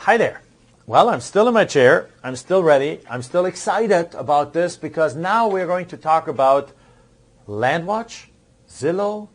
Hi there. Well, I'm still in my chair. I'm still ready. I'm still excited about this because now we're going to talk about LandWatch, Zillow,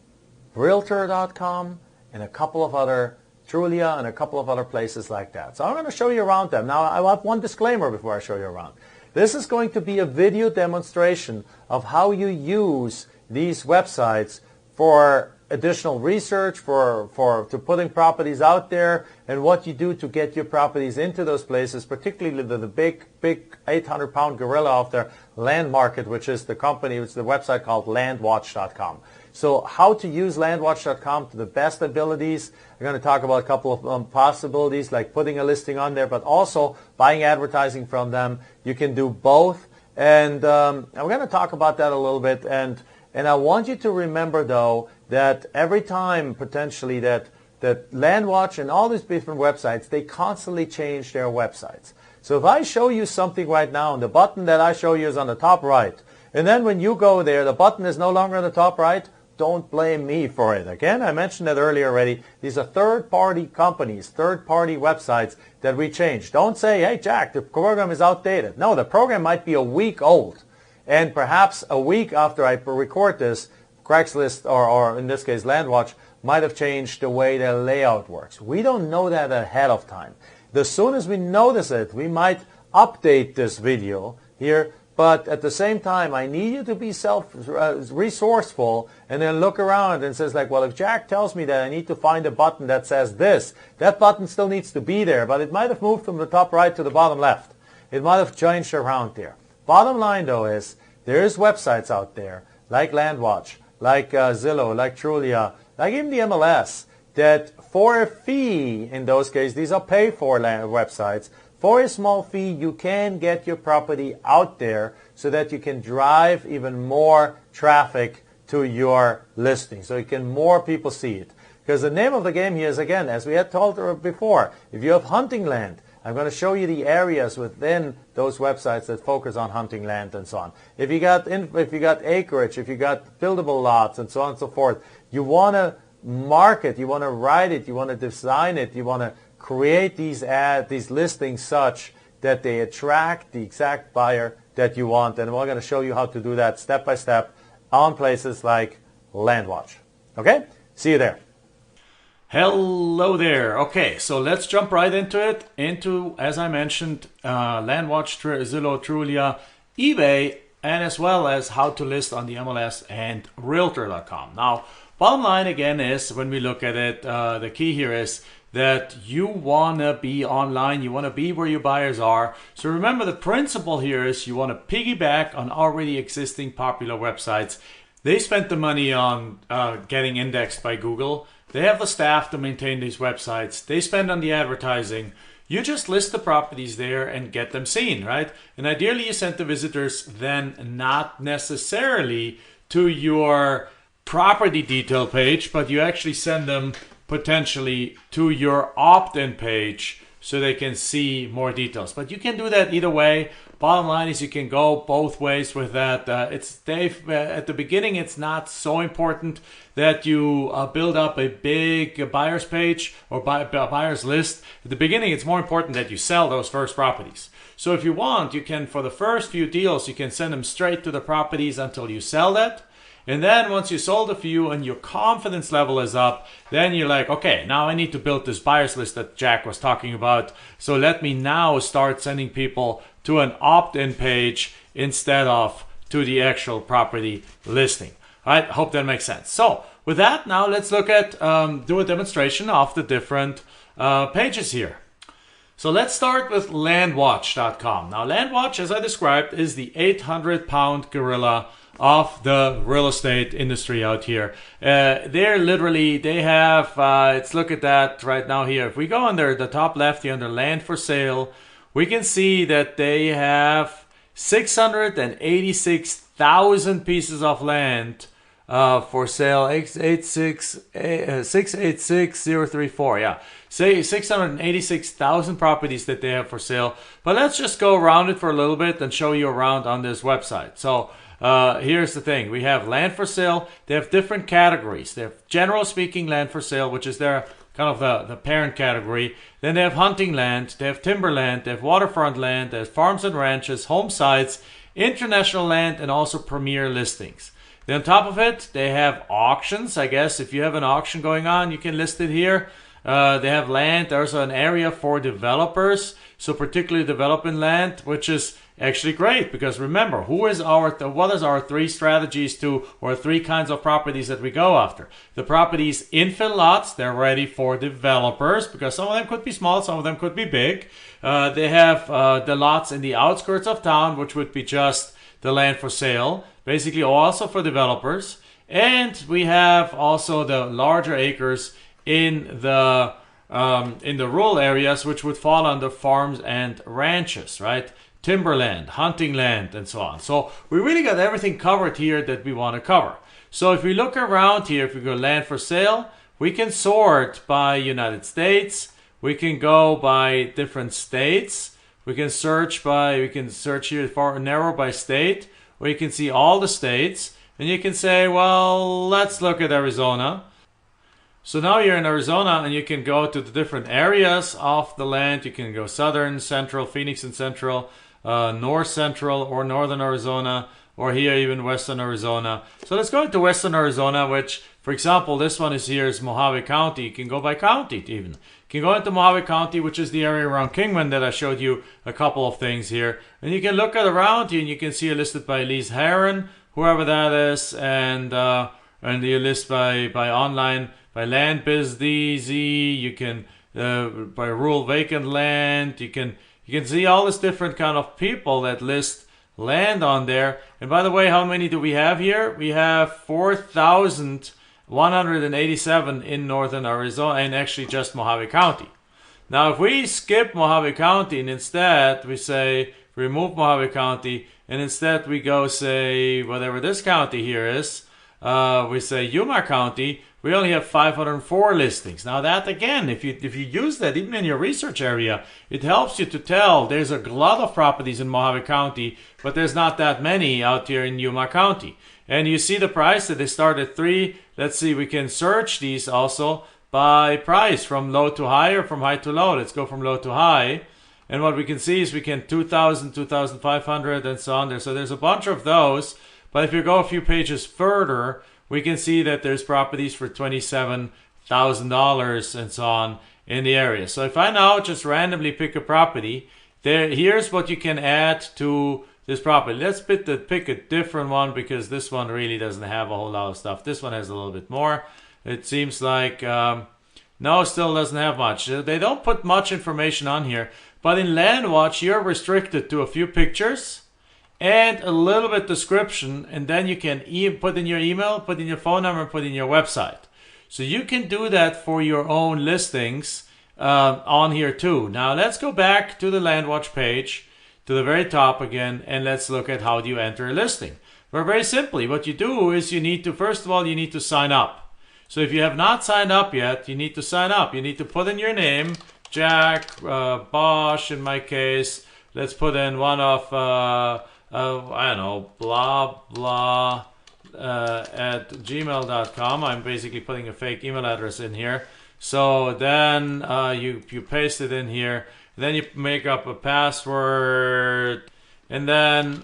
Realtor.com, and a couple of other, Trulia, and a couple of other places like that. So I'm going to show you around them. Now, I have one disclaimer before I show you around. This is going to be a video demonstration of how you use these websites for additional research, to putting properties out there, and what you do to get your properties into those places, particularly the big 800-pound gorilla of the land market, which is the company, which is the website called landwatch.com. So how to use landwatch.com to the best abilities. I'm going to talk about a couple of possibilities, like putting a listing on there, but also buying advertising from them. You can do both, and I'm going to talk about that a little bit. And I want you to remember, though, that every time potentially that LandWatch and all these different websites, they constantly change their websites. So if I show you something right now, and the button that I show you is on the top right, and then when you go there, the button is no longer on the top right, don't blame me for it. Again, I mentioned that earlier already. These are third-party companies, third-party websites that we change. Don't say, hey, Jack, the program is outdated. No, the program might be a week old. And perhaps a week after I record this, Craigslist, or in this case LandWatch, might have changed the way the layout works. We don't know that ahead of time. As soon as we notice it, we might update this video here, but at the same time, I need you to be resourceful and then look around and says like, well, if Jack tells me that I need to find a button that says this, that button still needs to be there, but it might have moved from the top right to the bottom left. It might have changed around there. Bottom line, though, is there's websites out there like LandWatch, like Zillow, like Trulia, like even the MLS, that for a fee, in those cases, these are pay-for websites, for a small fee, you can get your property out there so that you can drive even more traffic to your listing, so more people see it. Because the name of the game here is, again, as we had told before, if you have hunting land, I'm going to show you the areas within those websites that focus on hunting land and so on. If you got acreage, if you got buildable lots and so on and so forth, you want to market, you want to write it, you want to design it, you want to create these listings such that they attract the exact buyer that you want. And we're going to show you how to do that step by step on places like LandWatch. Okay? See you there. Hello there. Okay, so let's jump right into it. As I mentioned, LandWatch, Zillow, Trulia, eBay, and as well as how to list on the MLS and Realtor.com. Now, bottom line again is, when we look at it, the key here is that you want to be online. You want to be where your buyers are. So remember, the principle here is you want to piggyback on already existing popular websites. They spent the money on getting indexed by Google. They have the staff to maintain these websites. They spend on the advertising. You just list the properties there and get them seen, right? And ideally, you send the visitors then not necessarily to your property detail page, but you actually send them potentially to your opt-in page so they can see more details. But you can do that either way. Bottom line is you can go both ways with that. At the beginning, it's not so important that you build up a big buyer's page or buyer's list. At the beginning, it's more important that you sell those first properties. So if you want, you can, for the first few deals, you can send them straight to the properties until you sell that. And then once you sold a few and your confidence level is up, then you're like, okay, now I need to build this buyer's list that Jack was talking about. So let me now start sending people to an opt-in page instead of to the actual property listing. All right, hope that makes sense. So with that, now let's look at, do a demonstration of the different pages here. So let's start with landwatch.com. Now LandWatch, as I described, is the 800-pound gorilla of the real estate industry out here. They have, let's look at that right now here. If we go under the top left here under land for sale, we can see that they have 686,000 pieces of land for sale. 686034, yeah. Say 686,000 properties that they have for sale. But let's just go around it for a little bit and show you around on this website. So here's the thing. We have land for sale. They have different categories. They have general speaking land for sale, which is their kind of the parent category. Then they have hunting land, they have timberland, they have waterfront land, they have farms and ranches, home sites, international land, and also premier listings. Then on top of it, they have auctions. I guess if you have an auction going on, you can list it here. They have land. There's an area for developers, so particularly developing land, which is actually great because remember, what is our three strategies or three kinds of properties that we go after? The properties infill lots, they're ready for developers because some of them could be small, some of them could be big. They have the lots in the outskirts of town, which would be just the land for sale, basically also for developers. And we have also the larger acres in the rural areas, which would fall under farms and ranches, right? Timberland, hunting land, and so on. So we really got everything covered here that we want to cover. So if we look around here, if we go land for sale, we can sort by United States. We can go by different states. We can search here far narrow by state, where you can see all the states. And you can say, well, let's look at Arizona. So now you're in Arizona and you can go to the different areas of the land. You can go southern, central, Phoenix and central, north central or northern Arizona, or here even western Arizona. So let's go into western Arizona, which, for example, this one is Mojave County. You can go by county even. You can go into Mojave County, which is the area around Kingman that I showed you a couple of things here. And you can look at around here and you can see it listed by Elise Heron, whoever that is, and you list by online, by Land Biz DZ, you can by rural vacant land, you can see all this different kind of people that list land on there. And by the way, how many do we have here? We have 4,187 in northern Arizona, and actually just Mojave County. Now, if we skip Mojave County and instead we say remove Mojave County, and instead we go say whatever this county here is, we say Yuma County, we only have 504 listings. Now that again, if you use that even in your research area, it helps you to tell there's a lot of properties in Mojave County, but there's not that many out here in Yuma County. And you see the price that they start at 3. Let's see, we can search these also by price from low to high or from high to low. Let's go from low to high. And what we can see is we can 2,000, 2,500 and so on there. So there's a bunch of those. But if you go a few pages further, we can see that there's properties for $27,000 and so on in the area. So if I now just randomly pick a property, here's what you can add to this property. Let's pick a different one because this one really doesn't have a whole lot of stuff. This one has a little bit more. It seems like, no, still doesn't have much. They don't put much information on here. But in LandWatch, you're restricted to a few pictures and a little bit description, and then you can put in your email, put in your phone number, put in your website. So you can do that for your own listings on here too. Now let's go back to the LandWatch page, to the very top again, and let's look at how do you enter a listing. Well, very simply, what you do is first of all, you need to sign up. So if you have not signed up yet, you need to sign up. You need to put in your name, Jack Bosch in my case. Let's put in one of I don't know, blah blah at gmail.com. I'm basically putting a fake email address in here. So then you paste it in here. Then you make up a password, and then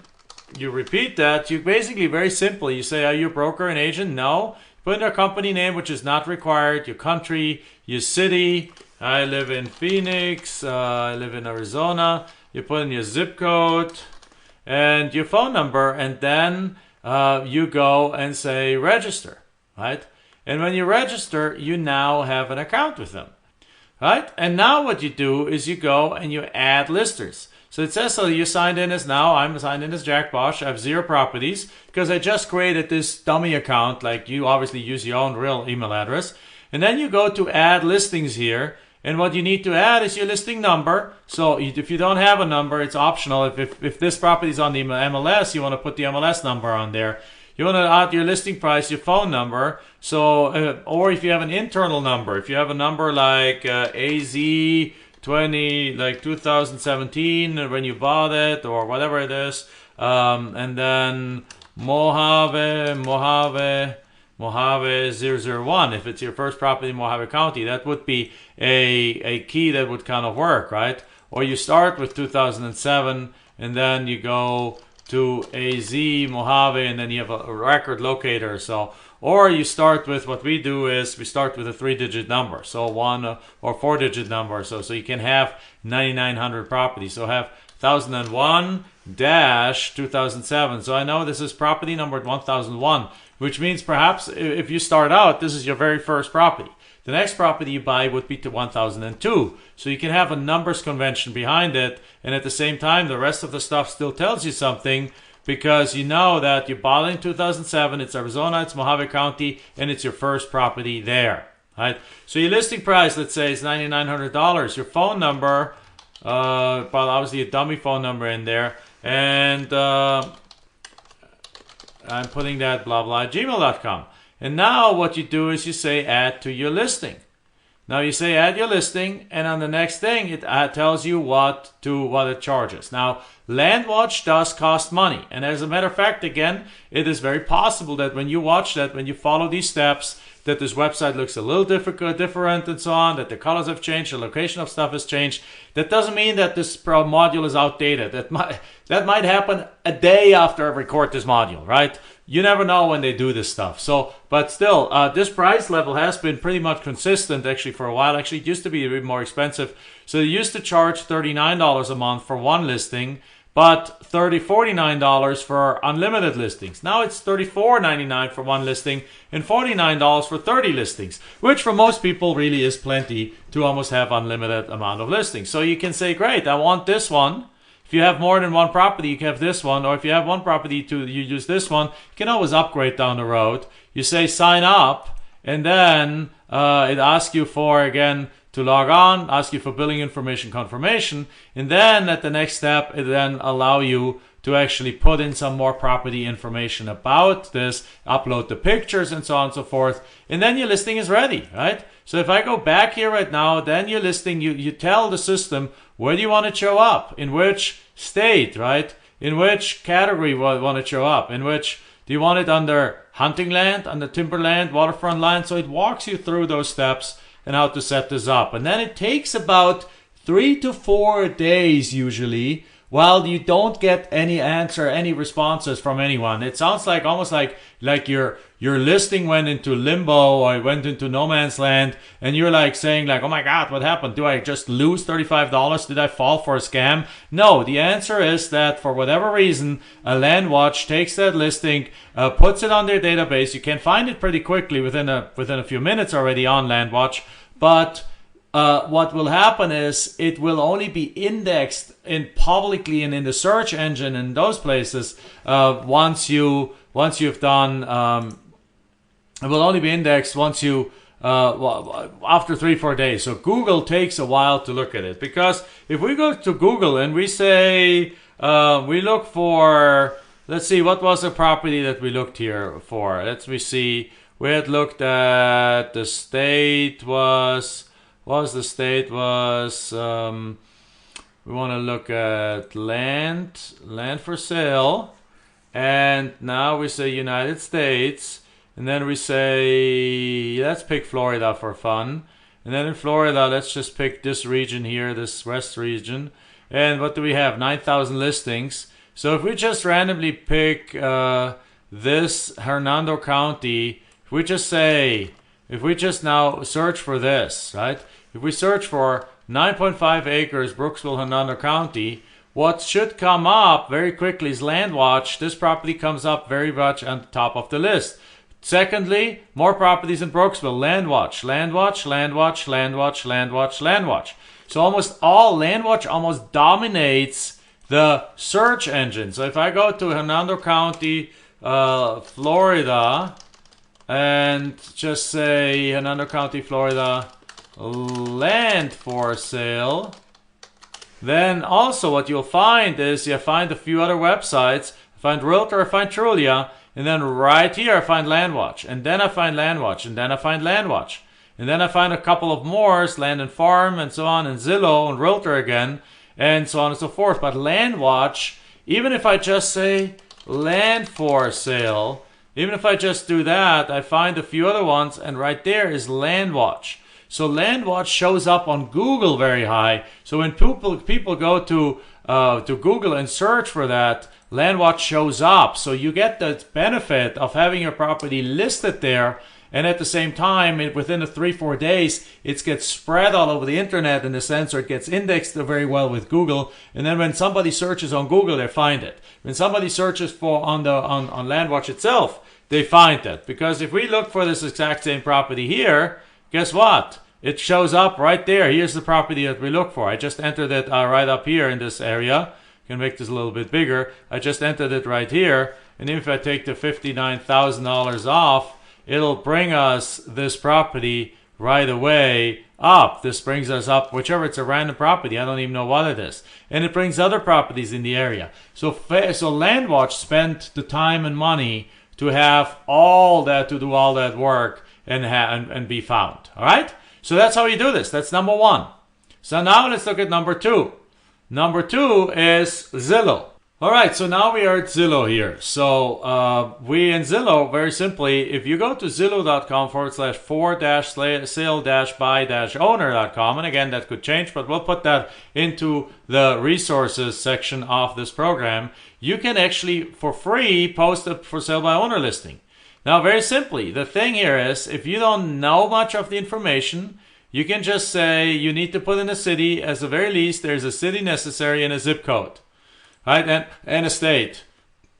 you repeat that. You basically, very simply, you say, are you a broker, an agent? No. Put in your company name, which is not required, your country, your city. I live in Phoenix. I live in Arizona. You put in your zip code and your phone number, and then you go and say register, right? And when you register, you now have an account with them, right? And now what you do is you go and you add listers. So it says, so you signed in as now, I'm signed in as Jack Bosch. I have 0 properties because I just created this dummy account. Like, you obviously use your own real email address. And then you go to add listings here. And what you need to add is your listing number. So if you don't have a number, it's optional. If this property is on the MLS, you want to put the MLS number on there. You want to add your listing price, your phone number. So, or if you have an internal number, if you have a number like AZ20, like 2017, when you bought it, or whatever it is, and then Mojave, Mojave 001. If it's your first property in Mojave County, that would be a key that would kind of work, right? Or you start with 2007 and then you go to AZ Mojave and then you have a record locator. So, or you start with, what we do is we start with a 3-digit number, so 1 or 4-digit number. So you can have 9,900 properties. So have 1001-2007. So I know this is property number 1001, which means perhaps if you start out, this is your very first property. The next property you buy would be to 1002. So you can have a numbers convention behind it, and at the same time, the rest of the stuff still tells you something, because you know that you bought it in 2007, it's Arizona, it's Mojave County, and it's your first property there. Right? So your listing price, let's say, is $9,900. Your phone number, but obviously a dummy phone number in there, and I'm putting that blah blah at gmail.com. And now what you do is you say add to your listing. Now you say add your listing, and on the next thing it tells you what it charges. Now LandWatch does cost money, and as a matter of fact, again, it is very possible that when you watch that, when you follow these steps, that this website looks a little different and so on, that the colors have changed, the location of stuff has changed. That doesn't mean that this module is outdated. That might happen a day after I record this module, right? You never know when they do this stuff. So, but still, this price level has been pretty much consistent actually for a while. Actually, it used to be a bit more expensive. So they used to charge $39 a month for one listing, but $49 for unlimited listings. Now it's $34.99 for one listing and $49 for 30 listings, which for most people really is plenty to almost have unlimited amount of listings. So you can say, great, I want this one. If you have more than one property, you can have this one. Or if you have one property, you use this one. You can always upgrade down the road. You say sign up, and then it asks you for, again, to log on, ask you for billing information confirmation, and then at the next step, it then allow you to actually put in some more property information about this, upload the pictures and so on and so forth, and then your listing is ready, right? So if I go back here right now, then your listing, you tell the system where do you want to show up, in which state, right? In which category you want to show up, in which, do you want it under hunting land, under timberland, waterfront land? So it walks you through those steps and how to set this up. And then it takes about 3 to 4 days usually, while you don't get any answer, any responses from anyone. It sounds like almost like your listing went into limbo or it went into no man's land, and you're like saying like, oh my God, what happened? Do I just lose $35? Did I fall for a scam? No, the answer is that for whatever reason, a LandWatch takes that listing, puts it on their database. You can find it pretty quickly within a few minutes already on LandWatch, but what will happen is it will only be indexed in publicly and in the search engine in those places once you've done. It will only be indexed once you after 3-4 days. So Google takes a while to look at it, because if we go to Google and we say we look for, let's see, what was the property that we looked here for? Let me see. We had looked at the state was. We want to look at land for sale, and now we say United States, and then we say, let's pick Florida for fun, and then in Florida, let's just pick this region here, this west region, and what do we have? 9,000 listings. So if we just randomly pick this Hernando County, if we just now search for this, right? If we search for 9.5 acres, Brooksville, Hernando County, what should come up very quickly is LandWatch. This property comes up very much on the top of the list. Secondly, more properties in Brooksville, LandWatch, LandWatch, LandWatch, LandWatch, LandWatch, LandWatch. So almost all, LandWatch almost dominates the search engine. So if I go to Hernando County, Florida, and just say Hernando County, Florida, land for sale, then also what you'll find is you find a few other websites. I find Realtor, I find Trulia, and then right here I find LandWatch, and then I find LandWatch, and then I find LandWatch, and then I find a couple of more, Land and Farm, and so on, and Zillow, and Realtor again, and so on and so forth. But LandWatch, even if I just say land for sale, Even if I just do that, I find a few other ones, and right there is Landwatch. So Landwatch shows up on Google very high. So when people go to Google and search for that, Landwatch shows up. So you get the benefit of having your property listed there, and at the same time, within the 3-4 days, it gets spread all over the internet in the sense, or it gets indexed very well with Google. And then when somebody searches on Google, they find it. When somebody searches for on Landwatch itself, they find it. Because if we look for this exact same property here, guess what? It shows up right there. Here's the property that we look for. I just entered it right up here in this area. Can make this a little bit bigger. I just entered it right here. And if I take the $59,000 off, it'll bring us this property right away up. This brings us up, whichever, it's a random property. I don't even know what it is. And it brings other properties in the area. So Landwatch spent the time and money to have all that, to do all that work and be found. All right? So that's how you do this. That's number one. So now let's look at number two. Number two is Zillow. All right, so now we are at Zillow here. So we in Zillow, very simply, if you go to zillow.com/for-sale-buy-owner.com, and again, that could change, but we'll put that into the resources section of this program, you can actually, for free, post a for sale by owner listing. Now, very simply, the thing here is, if you don't know much of the information, you can just say you need to put in a city. As the very least, there's a city necessary and a zip code, right? And a state.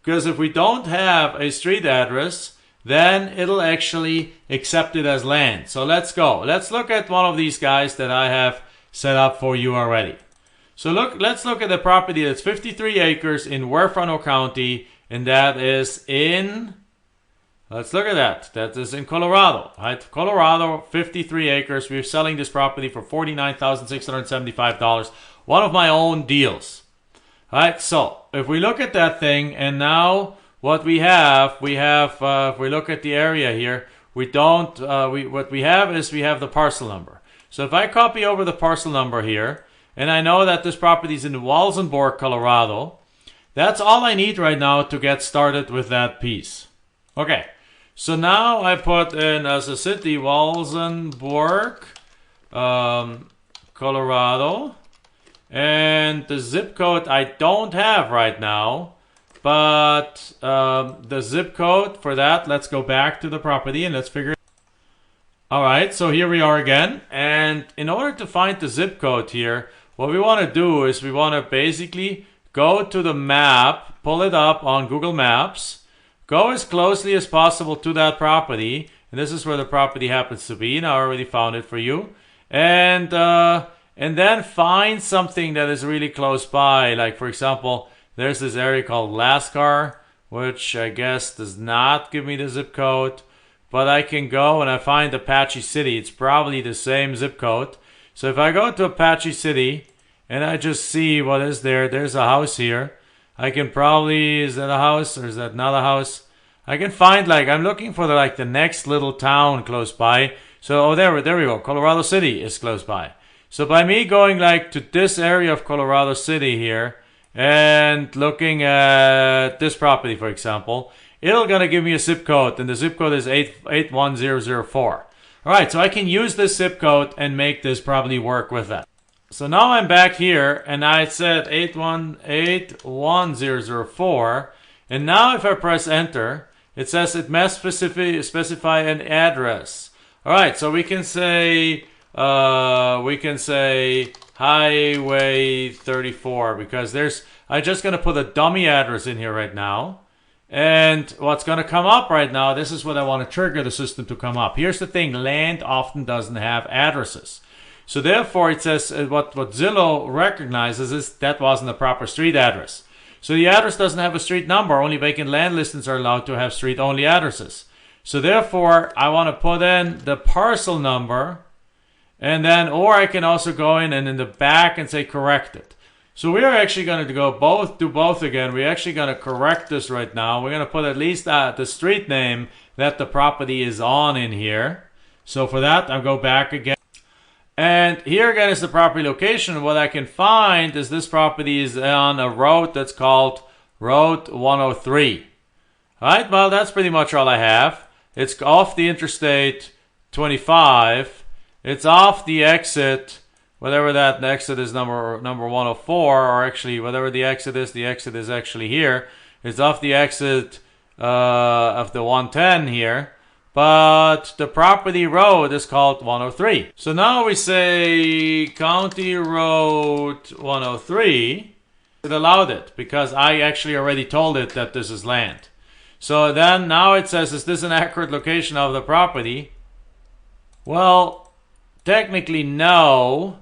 Because if we don't have a street address, then it'll actually accept it as land. So let's go. Let's look at one of these guys that I have set up for you already. So let's look at the property that's 53 acres in Huerfano County, and that is in... Let's look at that. That is in Colorado, right? Colorado, 53 acres. We're selling this property for $49,675. One of my own deals, right? So if we look at that thing, and now what we have, if we look at the area here, what we have is we have the parcel number. So if I copy over the parcel number here, and I know that this property is in Walsenburg, Colorado, that's all I need right now to get started with that piece. Okay. So now I put in as a city Walsenburg, Colorado, and the zip code I don't have right now, but the zip code for that, let's go back to the property and let's figure it out. All right, so here we are again, and in order to find the zip code here, what we want to do is we want to basically go to the map, pull it up on Google Maps, go as closely as possible to that property, and this is where the property happens to be, and I already found it for you. And then find something that is really close by, like for example, there's this area called Lascar, which I guess does not give me the zip code, but I can go and I find Apache City. It's probably the same zip code. So if I go to Apache City and I just see what is there, there's a house here. I can probably, is that a house or is that not a house? I can find, like, I'm looking for the next little town close by. So, there we go. Colorado City is close by. So by me going to this area of Colorado City here and looking at this property, for example, it'll gonna give me a zip code, and the zip code is 81004. All right, so I can use this zip code and make this probably work with that. So now I'm back here, and I said 81004, and now if I press enter, it says it must specify an address. All right, so we can say Highway 34 because I'm just gonna put a dummy address in here right now. And what's going to come up right now, this is what I want to trigger the system to come up. Here's the thing, land often doesn't have addresses. So therefore it says what Zillow recognizes is that wasn't a proper street address. So the address doesn't have a street number. Only vacant land listings are allowed to have street-only addresses. So therefore I want to put in the parcel number, and then, or I can also go in and in the back and say correct it. So we are actually going to do both again. We're actually going to correct this right now. We're going to put at least the street name that the property is on in here. So for that, I'll go back again. And here again is the property location. What I can find is this property is on a road that's called Road 103. Right, well, that's pretty much all I have. It's off the Interstate 25. It's off the exit, whatever that exit is, number 104, or actually whatever the exit is actually here. It's off the exit of the 110 here, but the property road is called 103. So now we say County Road 103. It allowed it because I actually already told it that this is land. So then now it says, is this an accurate location of the property? Well, technically no.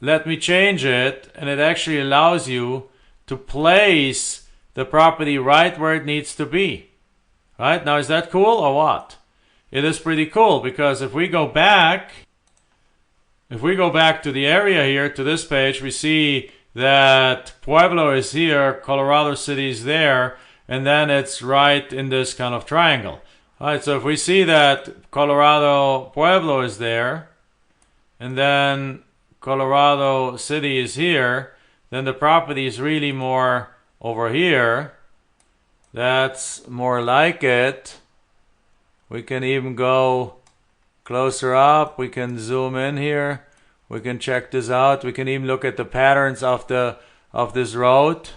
Let me change it, and it actually allows you to place the property right where it needs to be. Right? Now, is that cool or what? It is pretty cool, because if we go back to the area here, to this page, we see that Pueblo is here, Colorado City is there, and then it's right in this kind of triangle. All right, so if we see that Colorado Pueblo is there, and then Colorado City is here, then the property is really more over here. That's more like it. We can even go closer up. We can zoom in here. We can check this out. We can even look at the patterns of this road.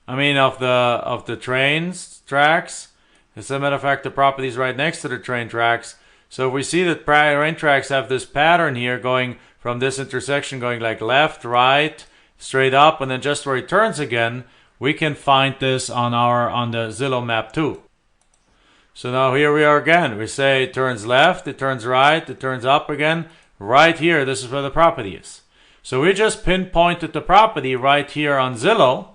I mean of the trains tracks. As a matter of fact, the property is right next to the train tracks. So if we see that train tracks have this pattern here going from this intersection, going like left, right, straight up, and then just where it turns again, we can find this on the Zillow map too. So now here we are again. We say it turns left, it turns right, it turns up again. Right here, this is where the property is. So we just pinpointed the property right here on Zillow,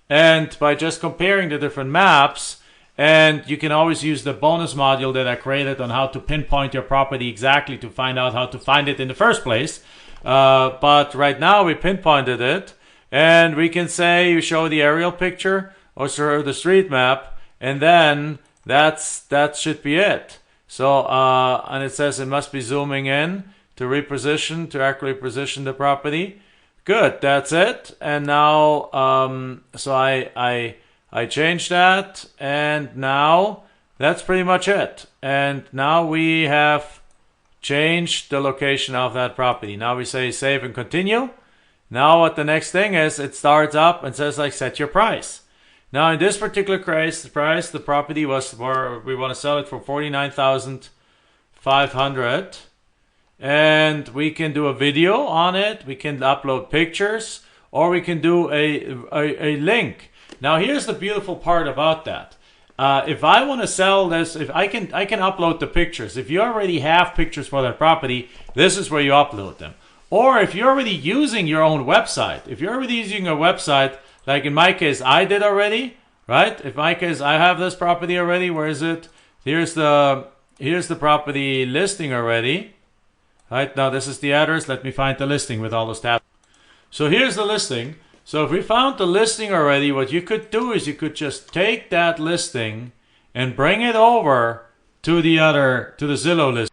and by just comparing the different maps, and you can always use the bonus module that I created on how to pinpoint your property exactly to find out how to find it in the first place. But right now we pinpointed it, and we can say you show the aerial picture or show the street map, and then that should be it. So and it says it must be zooming in to reposition, to accurately position the property. Good, that's it. And now so I changed that, and now that's pretty much it. And now we have changed the location of that property. Now we say save and continue. Now what the next thing is, it starts up and says like set your price. Now in this particular price, the property was for, we want to sell it for $49,500, and we can do a video on it. We can upload pictures, or we can do a link. Now here's the beautiful part about that. If I want to sell this, if I can upload the pictures. If you already have pictures for that property, this is where you upload them. Or if you're already using your own website, if you're already using a website, like in my case, I did already, right? In my case, I have this property already. Where is it? Here's the property listing already. Right, now this is the address. Let me find the listing with all those tabs. So here's the listing. So if we found the listing already, what you could do is you could just take that listing and bring it over to the Zillow list.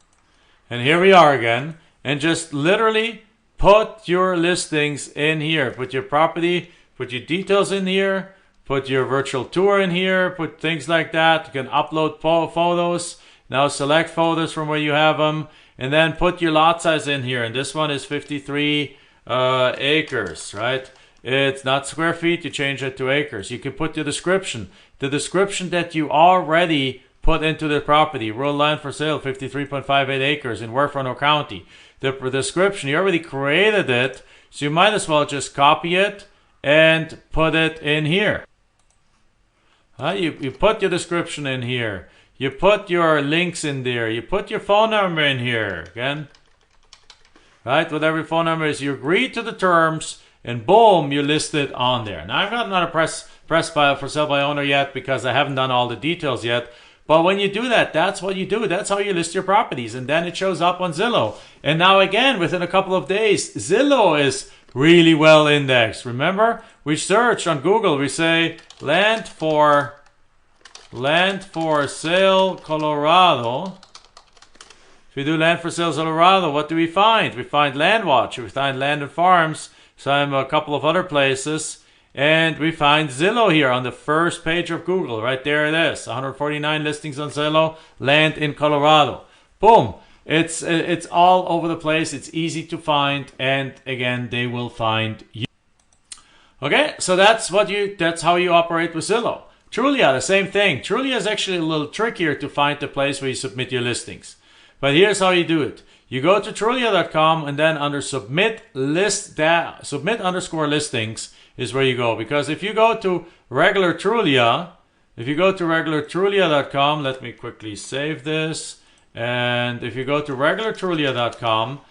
And here we are again. And just literally put your listings in here. Put your property, put your details in here, put your virtual tour in here, put things like that. You can upload photos. Now select photos from where you have them. And then put your lot size in here. And this one is 53 acres, right? It's not square feet. You change it to acres. You can put your description. The description that you already put into the property. Rural land for sale, 53.58 acres in Huerfano County. The description, you already created it, so you might as well just copy it and put it in here. You put your description in here. You put your links in there. You put your phone number in here. Again, right? Whatever your phone number is, you agree to the terms, and boom, you list it on there. Now, I've got not a press file for sale by owner yet because I haven't done all the details yet. But when you do that, that's what you do. That's how you list your properties. And then it shows up on Zillow. And now again, within a couple of days, Zillow is really well indexed. Remember, we search on Google. We say land for sale Colorado. If we do land for sale Colorado, what do we find? We find LandWatch. We find Land and Farms. So I'm a couple of other places. And we find Zillow here on the first page of Google. Right there it is. 149 listings on Zillow, land in Colorado. Boom. It's all over the place. It's easy to find. And again, they will find you. Okay, so that's how you operate with Zillow. Trulia, the same thing. Trulia is actually a little trickier to find the place where you submit your listings. But here's how you do it. You go to Trulia.com and then under submit underscore listings is where you go. Because if you go to regular Trulia, Trulia.com, let me quickly save this. And if you go to regular Trulia.com,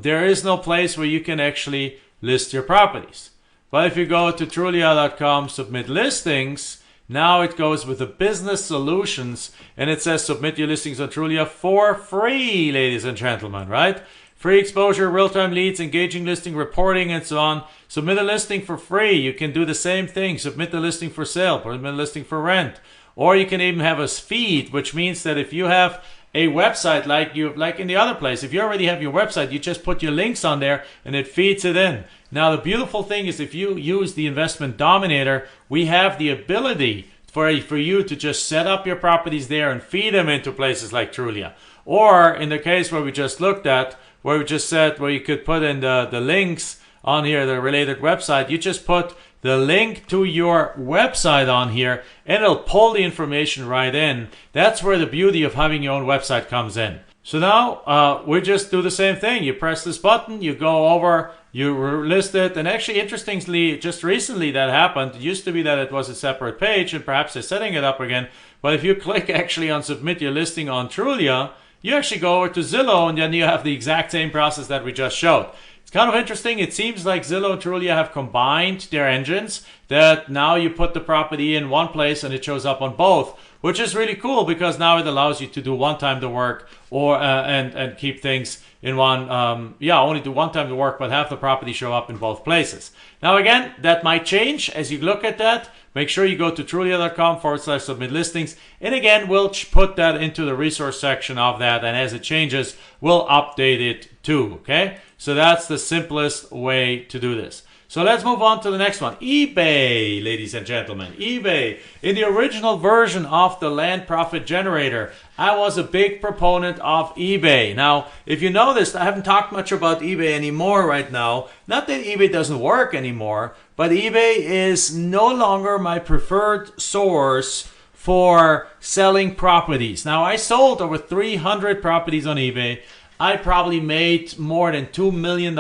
there is no place where you can actually list your properties. But if you go to Trulia.com, submit listings, now it goes with the business solutions and it says submit your listings on Trulia for free, ladies and gentlemen, right? Free exposure, real-time leads, engaging listing, reporting, and so on. Submit a listing for free. You can do the same thing. Submit the listing for sale, submit a listing for rent. Or you can even have a feed, which means that if you have a website like in the other place, if you already have your website, you just put your links on there and it feeds it in. Now, the beautiful thing is if you use the Investment Dominator, we have the ability for you to just set up your properties there and feed them into places like Trulia. Or in the case where we just looked at, where we just said where you could put in the links on here, the related website, you just put the link to your website on here and it'll pull the information right in. That's where the beauty of having your own website comes in. So now we just do the same thing. You press this button, you go over, you list it, and actually interestingly, just recently that happened. It used to be that it was a separate page and perhaps they're setting it up again. But if you click actually on submit your listing on Trulia, you actually go over to Zillow and then you have the exact same process that we just showed. It's kind of interesting. It seems like Zillow and Trulia have combined their engines, that now you put the property in one place and it shows up on both, which is really cool because now it allows you to do one time the work or and keep things in one, only do one time the work, but have the property show up in both places. Now again, that might change as you look at that. Make sure you go to Trulia.com/submit listings. And again, we'll put that into the resource section of that. And as it changes, we'll update it too. Okay. So that's the simplest way to do this. So let's move on to the next one. eBay, ladies and gentlemen. eBay. In the original version of the Land Profit Generator, I was a big proponent of eBay. Now, if you noticed, I haven't talked much about eBay anymore right now. Not that eBay doesn't work anymore, but eBay is no longer my preferred source for selling properties. Now, I sold over 300 properties on eBay. I probably made more than $2 million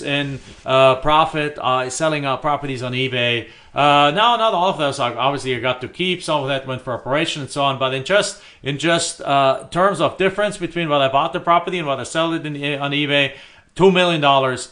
in profit selling properties on eBay. Now, not all of those. Obviously, I got to keep. Some of that went for operation and so on. But in just terms of difference between what I bought the property and what I sold it on eBay, $2 million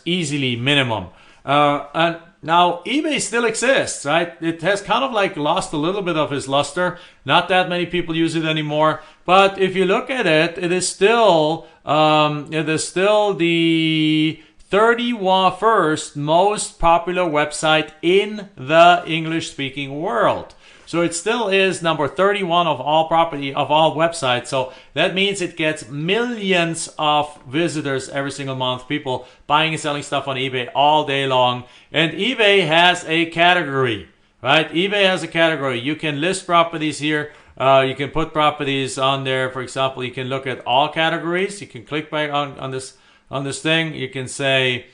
easily minimum. And now, eBay still exists, right? It has kind of like lost a little bit of its luster. Not that many people use it anymore. But if you look at it, it is still the 31st most popular website in the English-speaking world. So it still is number 31 of all websites. So that means it gets millions of visitors every single month, people buying and selling stuff on eBay all day long. And eBay has a category, right? eBay has a category. You can list properties here. You can put properties on there. For example, you can look at all categories. You can click on this thing. You can say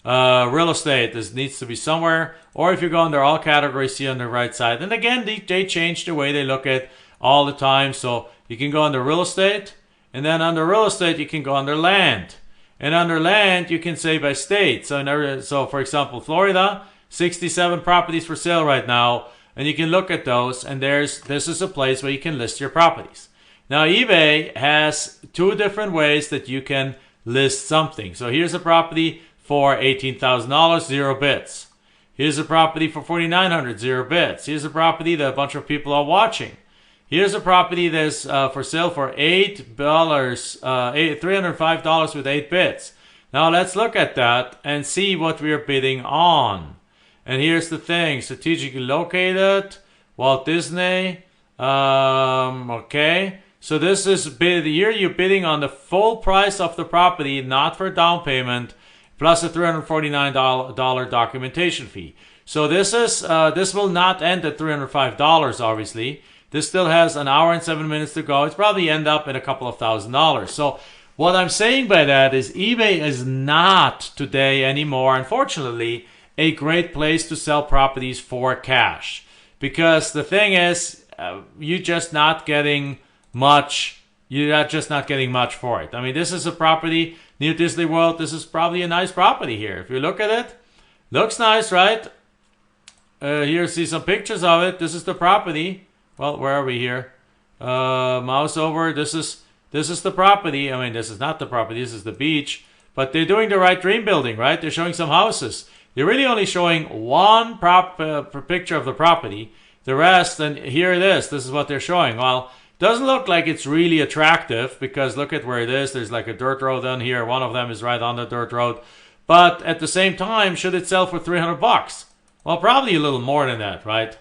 real estate. This needs to be somewhere. Or if you go under all categories, see on the right side. And again, they change the way they look at all the time. So you can go under real estate. And then under real estate, you can go under land. And under land, you can say by state. So for example, Florida, 67 properties for sale right now. And you can look at those, and this is a place where you can list your properties. Now, eBay has two different ways that you can list something. So here's a property for $18,000, 0 bits. Here's a property for $4,900, 0 bits. Here's a property that a bunch of people are watching. Here's a property that's for sale for $305 with 8 bits. Now, let's look at that and see what we are bidding on. And here's the thing, strategically located, Walt Disney, okay. So this is here you're bidding on the full price of the property, not for down payment, plus a $349 documentation fee. So this will not end at $305, obviously. This still has an hour and 7 minutes to go. It's probably end up in a couple of $1,000s. So what I'm saying by that is eBay is not today anymore, unfortunately, a great place to sell properties for cash. Because the thing is, you're just not getting much. You're just not getting much for it. I mean, this is a property near Disney World. This is probably a nice property here. If you look at it, looks nice, right? Here, see some pictures of it. This is the property. Well, where are we here? Mouse over. This is the property. I mean, this is not the property. This is the beach. But they're doing the right dream building, right? They're showing some houses. They're really only showing one picture of the property. The rest, and here it is. This is what they're showing. Well, it doesn't look like it's really attractive because look at where it is. There's like a dirt road down here. One of them is right on the dirt road. But at the same time, should it sell for $300? Well, probably a little more than that, right?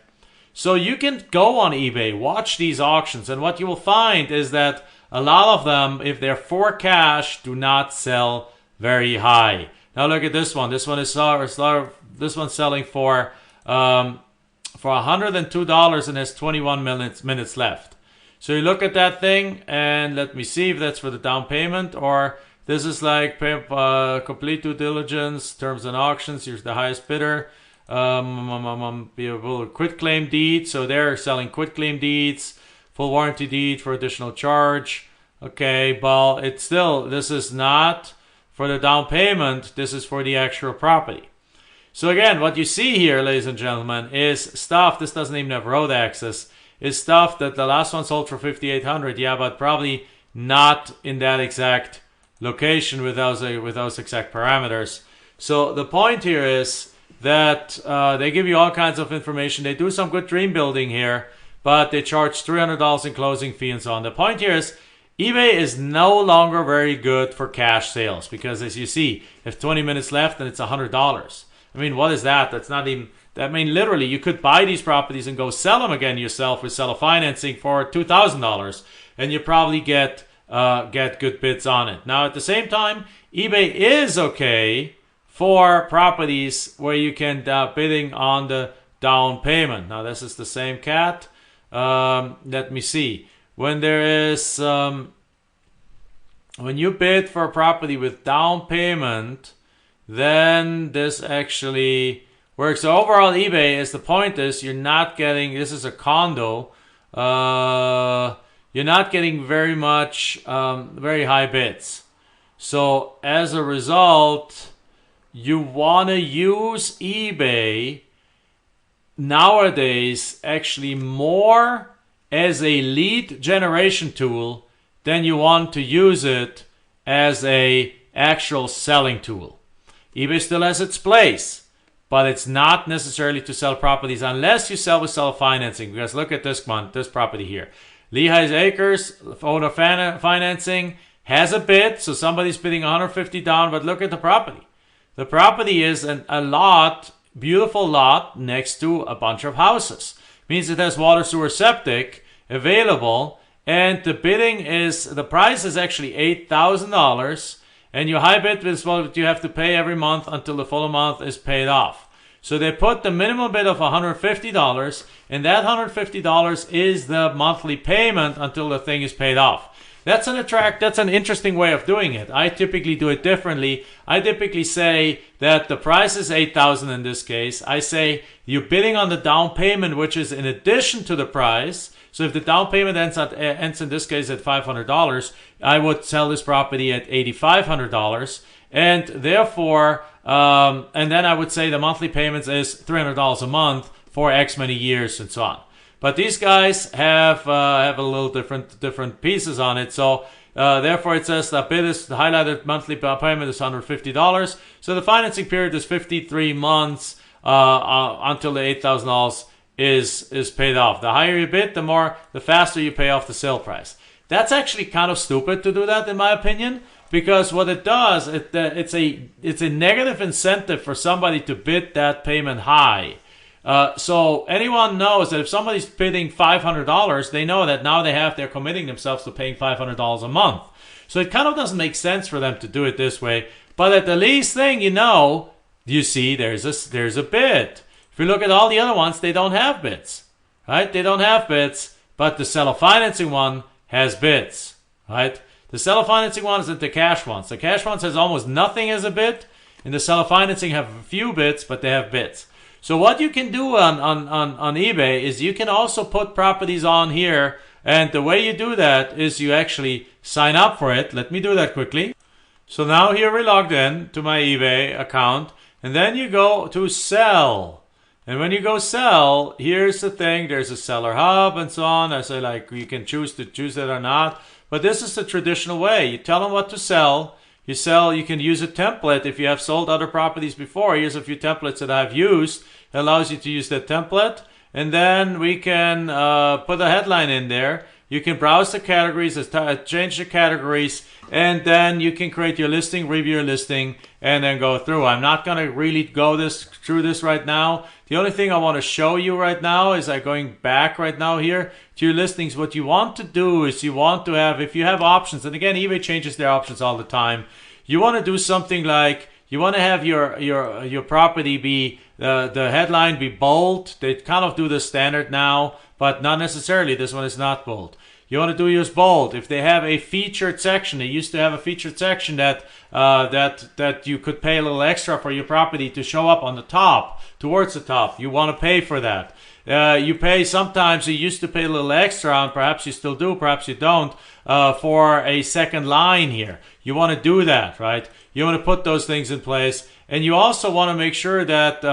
So you can go on eBay, watch these auctions, and what you will find is that a lot of them, if they're for cash, do not sell very high. Now look at this one. This one is this one's selling for $102 and has 21 minutes left. So you look at that thing, and let me see if that's for the down payment or this is like complete due diligence, terms and auctions. Here's the highest bidder. Be able to quit claim deed. So they're selling quit claim deeds, full warranty deed for additional charge. Okay, well, it's still, this is not for the down payment. This is for the actual property. So again, what you see here, ladies and gentlemen, is stuff, this doesn't even have road access, is stuff that the last one sold for $5,800. Yeah, but probably not in that exact location with those exact parameters. So the point here is that they give you all kinds of information. They do some good dream building here, but they charge $300 in closing fee and so on. The point here is eBay is no longer very good for cash sales because, as you see, if 20 minutes left and it's $100. I mean, what is that? That's not even... I mean, literally, you could buy these properties and go sell them again yourself with seller financing for $2,000, and you probably get good bids on it. Now, at the same time, eBay is okay for properties where you can bidding on the down payment. Now, this is the same cat. Let me see. When there is when you bid for a property with down payment, then this actually works. So overall, eBay is the point is you're not getting, this is a condo, you're not getting very much, very high bids. So as a result, you want to use eBay nowadays actually more as a lead generation tool than you want to use it as a actual selling tool. eBay still has its place, but it's not necessarily to sell properties unless you sell with seller financing. Because look at this one, this property here. Lehigh's Acres, owner financing, has a bid, so somebody's bidding $150 down, but look at the property. The property is a lot, beautiful lot next to a bunch of houses. Means it has water, sewer, septic available, and the bidding is, the price is actually $8,000, and your high bid is what you have to pay every month until the full amount is paid off. So they put the minimum bid of $150, and that $150 is the monthly payment until the thing is paid off. That's an interesting way of doing it. I typically do it differently. I typically say that the price is $8,000 in this case. I say you're bidding on the down payment, which is in addition to the price. So if the down payment ends in this case at $500, I would sell this property at $8,500, and therefore, and then I would say the monthly payments is $300 a month for X many years and so on. But these guys have a little different pieces on it. So therefore, it says the bid is the highlighted monthly payment is $150. So the financing period is 53 months until the $8,000 is paid off. The higher you bid, the faster you pay off the sale price. That's actually kind of stupid to do that, in my opinion, because what it does, it's a negative incentive for somebody to bid that payment high. So anyone knows that if somebody's bidding $500, they know that now they're committing themselves to paying $500 a month. So it kind of doesn't make sense for them to do it this way. But at the least thing you see, there's a bid. If you look at all the other ones, they don't have bids, right? They don't have bids, but the seller financing one has bids, right? The seller financing one isn't the cash ones. The cash ones has almost nothing as a bid, and the seller financing have a few bids, but they have bids. So what you can do on eBay is you can also put properties on here, and the way you do that is you actually sign up for it. Let me do that quickly. So now here we're logged in to my eBay account, and then you go to sell. And when you go sell, here's the thing, there's a seller hub and so on. I say like you can choose it or not, but this is the traditional way. You tell them what to sell. You can use a template if you have sold other properties before. Here's a few templates that I've used. It allows you to use that template. And then we can put a headline in there. You can browse the categories, change the categories, and then you can create your listing, review your listing, and then go through. I'm not going to really go through this right now. The only thing I want to show you right now is going back right now here to your listings. What you want to do is you want to have, if you have options, and again, eBay changes their options all the time. You want to do something like, you want to have your property be, the headline be bold. They kind of do the standard now, but not necessarily. This one is not bold. You want to do yours bold. If they have a featured section, they used to have a featured section that you could pay a little extra for your property to show up on the top, towards the top. You want to pay for that. You pay sometimes, you used to pay a little extra, and perhaps you still do, perhaps you don't, for a second line here. You want to do that, right? You want to put those things in place. And you also want to make sure that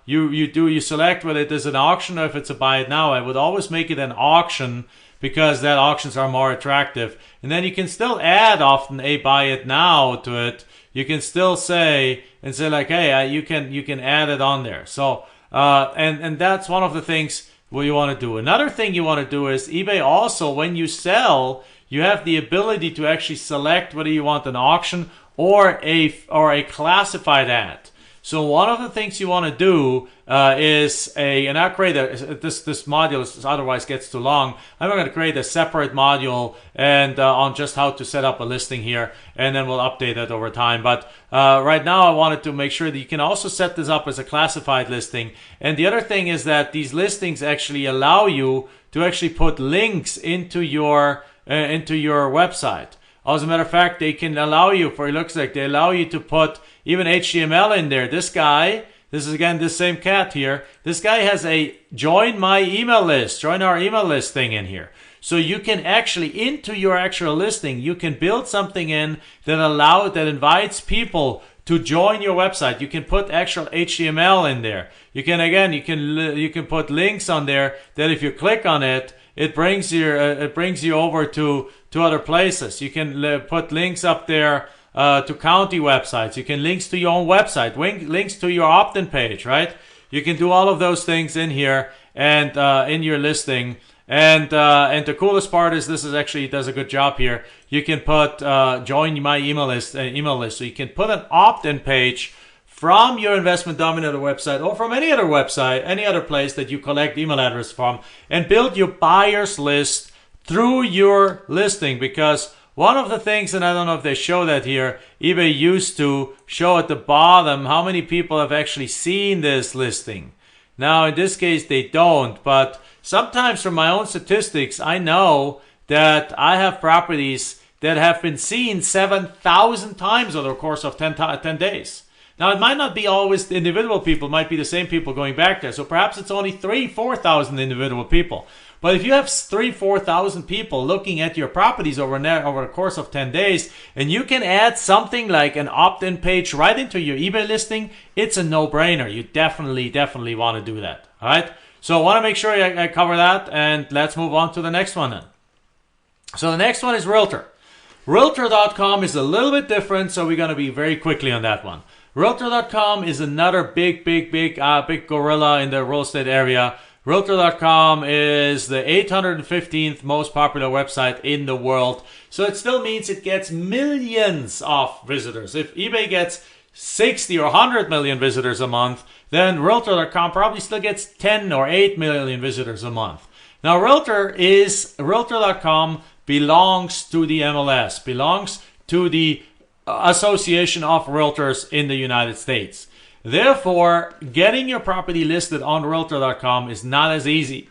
you select whether it is an auction or if it's a buy it now. I would always make it an auction because that auctions are more attractive. And then you can still add often a buy it now to it. You can still say like, hey, you can add it on there. So and that's one of the things what you want to do. Another thing you want to do is eBay also, when you sell, you have the ability to actually select whether you want an auction or a classified ad. So one of the things you want to do and I'll create this module, otherwise gets too long. I'm going to create a separate module and on just how to set up a listing here, and then we'll update that over time. But right now I wanted to make sure that you can also set this up as a classified listing. And the other thing is that these listings actually allow you to actually put links into your website. As a matter of fact, they can allow you, they allow you to put even HTML in there. This guy, this is again this same cat here, this guy has a join my email list, join our email list thing in here. So you can actually, into your actual listing, you can build something in that invites people to join your website. You can put actual HTML in there. You can put links on there that if you click on it, it brings you over to other places. You can put links up there to county websites. You can links to your own website, links to your opt-in page, right? You can do all of those things in here and in your listing. And the coolest part is this is actually does a good job here. You can put join my email list. So you can put an opt-in page from your Investment Dominator website or from any other website, any other place that you collect email address from, and build your buyers list through your listing. Because one of the things, and I don't know if they show that here, eBay used to show at the bottom how many people have actually seen this listing. Now, in this case, they don't, but sometimes from my own statistics, I know that I have properties that have been seen 7,000 times over the course of 10 days. Now, it might not be always the individual people. It might be the same people going back there. So perhaps it's only 3,000-4,000 individual people. But if you have 3,000-4,000 people looking at your properties over the course of 10 days, and you can add something like an opt-in page right into your eBay listing, it's a no-brainer. You definitely want to do that. All right? So I want to make sure I cover that, and let's move on to the next one then. So the next one is Realtor. Realtor.com is a little bit different, so we're going to be very quickly on that one. Realtor.com is another big gorilla in the real estate area. Realtor.com is the 815th most popular website in the world. So it still means it gets millions of visitors. If eBay gets 60 or 100 million visitors a month, then Realtor.com probably still gets 10 or 8 million visitors a month. Now Realtor.com belongs to the MLS, belongs to the Association of Realtors in the United States. Therefore, getting your property listed on Realtor.com is not as easy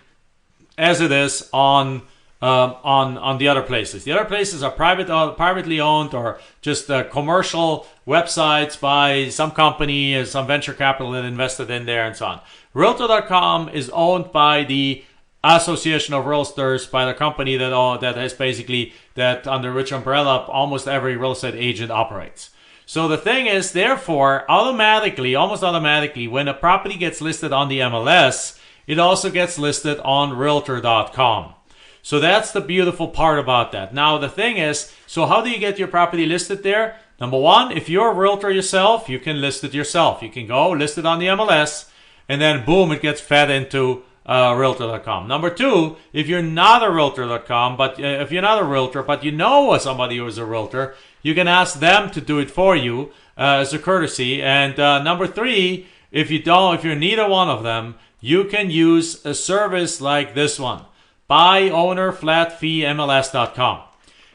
as it is on the other places. The other places are privately owned or just commercial websites by some company, some venture capital that invested in there and so on. Realtor.com is owned by the Association of Realtors, by the company that is basically that under which umbrella almost every real estate agent operates. So the thing is, therefore, almost automatically, when a property gets listed on the MLS, it also gets listed on Realtor.com. So that's the beautiful part about that. Now, the thing is, so how do you get your property listed there? Number one, if you're a realtor yourself, you can list it yourself. You can go list it on the MLS, and then boom, it gets fed into Realtor.com. Number two, if you're not a Realtor.com, but if you're not a realtor, but you know somebody who is a realtor, you can ask them to do it for you as a courtesy. And number three, if you're neither one of them, you can use a service like this one, buyownerflatfeemls.com.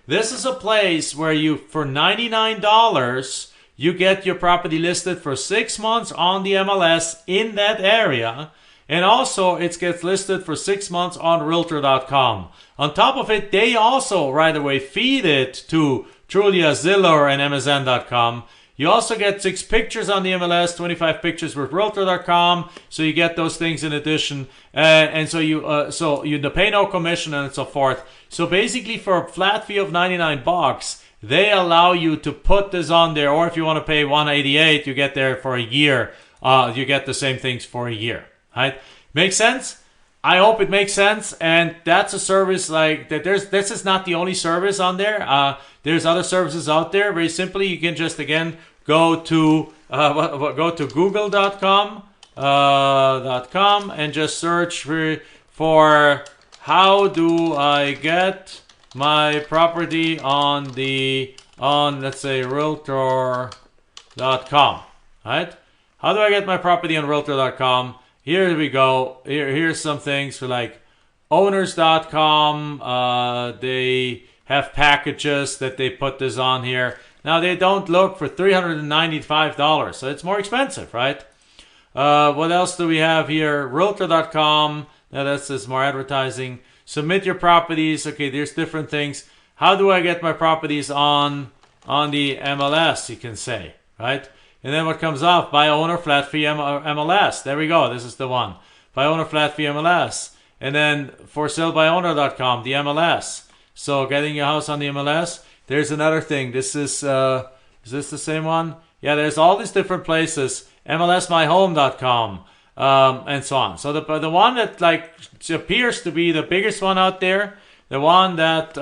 This is a place where you, for $99, you get your property listed for 6 months on the MLS in that area. And also, it gets listed for 6 months on Realtor.com. On top of it, they also right away feed it to Trulia, Zillow, and MSN.com. You also get 6 pictures on the MLS, 25 pictures with Realtor.com. So you get those things in addition, and so you pay no commission and so forth. So basically, for a flat fee of $99, they allow you to put this on there. Or if you want to pay $188, you get there for a year. You get the same things for a year. Right? Makes sense? I hope it makes sense. And that's a service like that. This is not the only service on there. There's other services out there. Very simply, you can just again go to google.com and just search for how do I get my property on let's say Realtor.com. Right? How do I get my property on Realtor.com? Here we go. Here's some things for like owners.com. They have packages that they put this on here. Now they don't look for $395, so it's more expensive, right? What else do we have here? Realtor.com. Now that's just more advertising. Submit your properties. Okay, there's different things. How do I get my properties on the MLS? You can say, right? And then what comes up? Buy owner flat fee MLS. There we go. This is the one. Buy owner flat fee MLS. And then for sale by owner.com, the MLS. So getting your house on the MLS. There's another thing. This is this the same one? Yeah, there's all these different places. MLSmyhome.com and so on. So the one that like appears to be the biggest one out there, the one that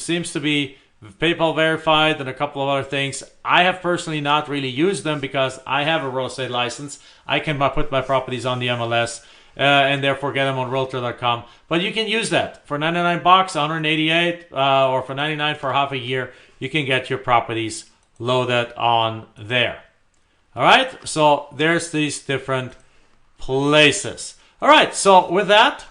seems to be PayPal verified and a couple of other things. I have personally not really used them because I have a real estate license. I can put my properties on the MLS and therefore get them on Realtor.com. But you can use that for $99, $188, or for $99 for half a year. You can get your properties loaded on there. All right. So there's these different places. All right. So with that,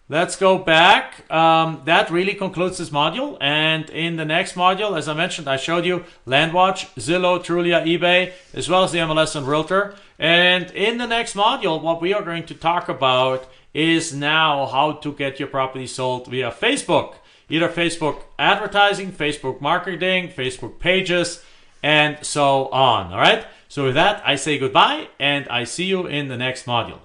let's go back. That really concludes this module. And in the next module, as I mentioned, I showed you LandWatch, Zillow, Trulia, eBay, as well as the MLS and Realtor. And in the next module, what we are going to talk about is now how to get your property sold via Facebook. Either Facebook advertising, Facebook marketing, Facebook pages, and so on. All right. So with that, I say goodbye, and I see you in the next module.